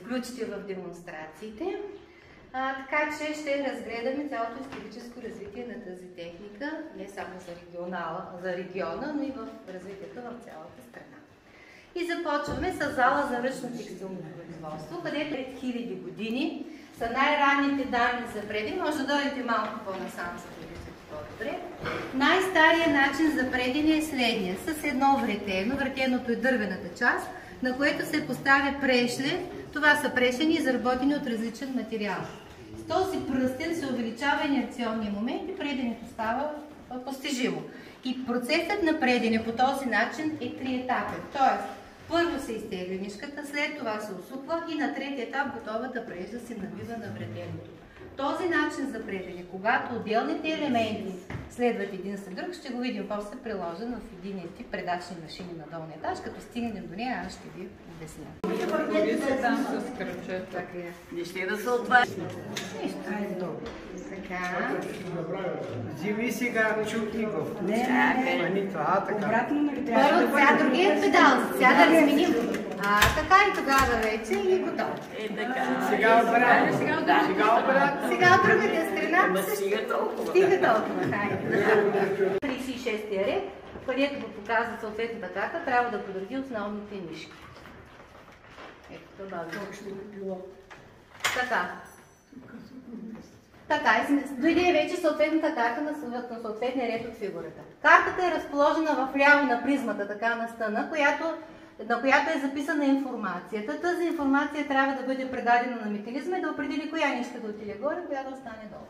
включите в демонстрациите. Така че ще разгледаме цялото историческо развитие на тази техника, не само за региона, но и в развитието в цялата страна. И започваме с зала за ръчно текстилно производство, където 5000 години са най-ранните данни за преден. Може да дойдете малко по-насам, за да видите по-добре. Най-старият начин за предене е следния. С едно вретено, вретеното е дървената част, на което се поставя прешлев. Това са прешени, изработени от различен материал. С този пръстен се увеличава инерционния момент и преденето става постижимо. И процесът на предене по този начин е триетапен. Тоест, първо се изтегля нишката, след това се усуква и на третия етап готовата прежда се набива на вретеното. Този начин за предене, когато отделните елементи следват един след друг, ще го видим после приложен в един тип предачни машини на долния етаж. Като стигнем до нея, аз ще ви обясня. Там с кръчета. Не ще да се отваря. Нищо. Така. Вземи сега чукни го. Не. Обратно нали трябва? Първо, сега другият педал. Сега да разменим. Така и тогава вече и готово. Така. Сега обратно. Сега от другата страна. Стига толкова. Стига толкова. 36-тия ред, където го показва съответната карта, трябва да подреди основните нишки. Ето това. Така. Така, дойде вече съответната карта на съответния ред от фигурата. Картата е разположена в ляво на призмата, така на стъна, на която е записана информацията. Тази информация трябва да бъде предадена на механизма и да определи коя нишка да отиде горе, коя да остане долу.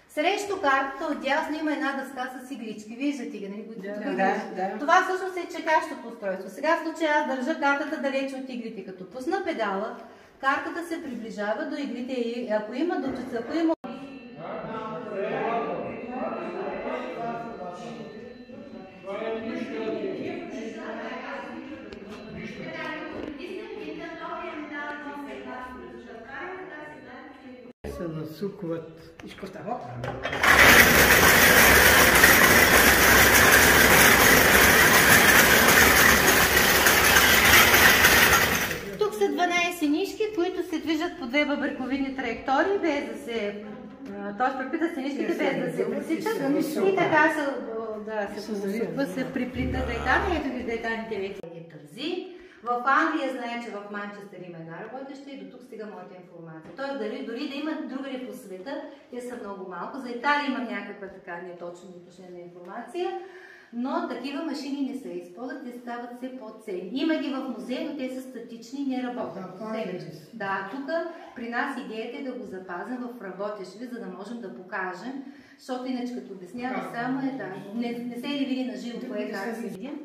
Срещу картата отдясно има една дъска с иглички. Виждате ги, нали? Да. Това всъщност е чекащото устройство. Сега в случая аз държа картата далече от иглите. Като пусна педала, картата се приближава до иглите и ако има се насукват. Тук са 12 нишки, които се движат по две бъбрековидни траектории, без да се... Т.е. препитат се нишките, без да се пресичат. И така се приплита Дайтан. Ето ги Дайтаните вече ги тързи. В Англия знае, че в Манчестър има една работеща и до тук стига моята информация. Тоест, дори да има другаде по света, те са много малко. За Италия имам някаква така неточно уточнена информация, но такива машини не се използват, те стават все по-ценни. Има ги в музей, но те са статични и не работят. Да, тук при нас идеята е да го запазим в работещ вид, за да можем да покажем, защото иначе като обяснява само е да, не се ли види на живо, кое как се видим,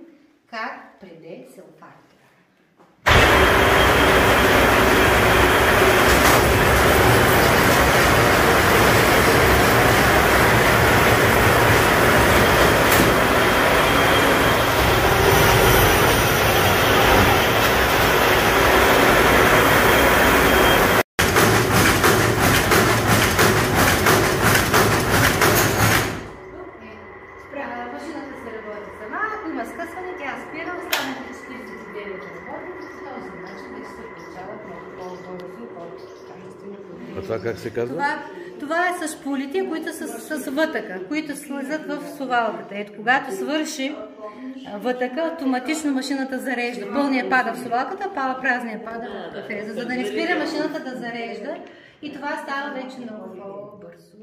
как преде селфар. А това как се казва? Това е с шпулите, които са с вътъка, които слизат в совалката. Ето, когато свърши вътъка, автоматично машината зарежда. Пълния пада в совалката, а празния пада в кафеза, за да не спира машината да зарежда. И това става вече много по-бързо.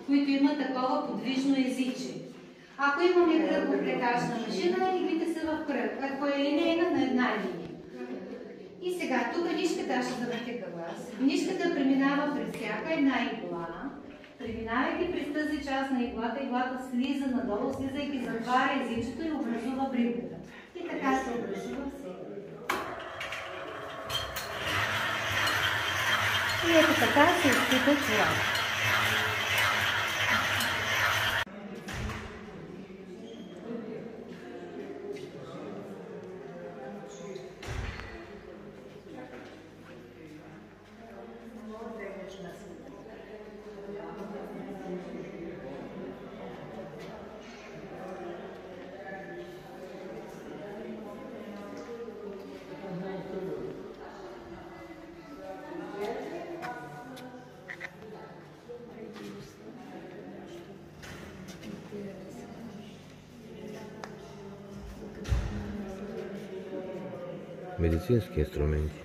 Които имат такова подвижно езиче. Ако имаме кръгопрекачна машина, иглите са в кръг. Ако е линейна, на една линия. И сега, тук нишката, аз ще завъртя глас. Нишката преминава през всяка една игла. Преминавайки през тази част на иглата, иглата слиза надолу, слизайки затваря езичето и образува брилката. И така се образува всеки. И ето така се изпита това. медицински инструменти.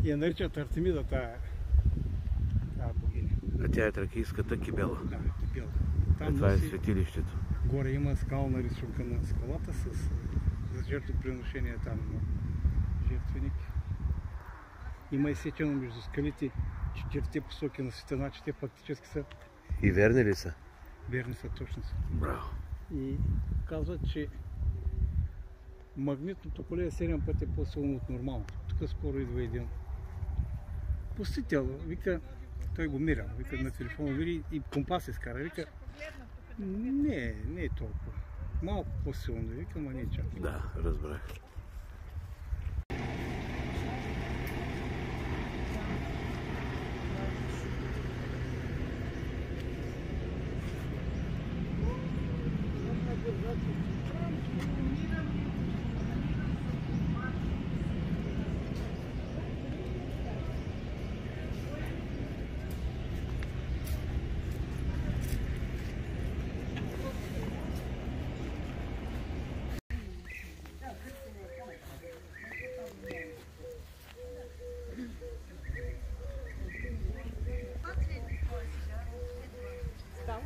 Я наричат Артемида тая богиня. А тя е тракийската Кибела. Да, Кибела. Това е светилището. Горе има скална рисунка на скалата с жертвоприношение там на жертвеник. Има изсечено между скалите 4 посоки на светлина, че те фактически са И верни ли са? верни, са точно са. Браво. И казват, че магнитното поле е 7 пъти по-силно от нормалното. Тук скоро идва един посетител, вика, той го мирял, вика на телефона, види и компас изкара, вика, не е толкова. Малко по-силно, вика, ма не е чак. Да, разбрах. Става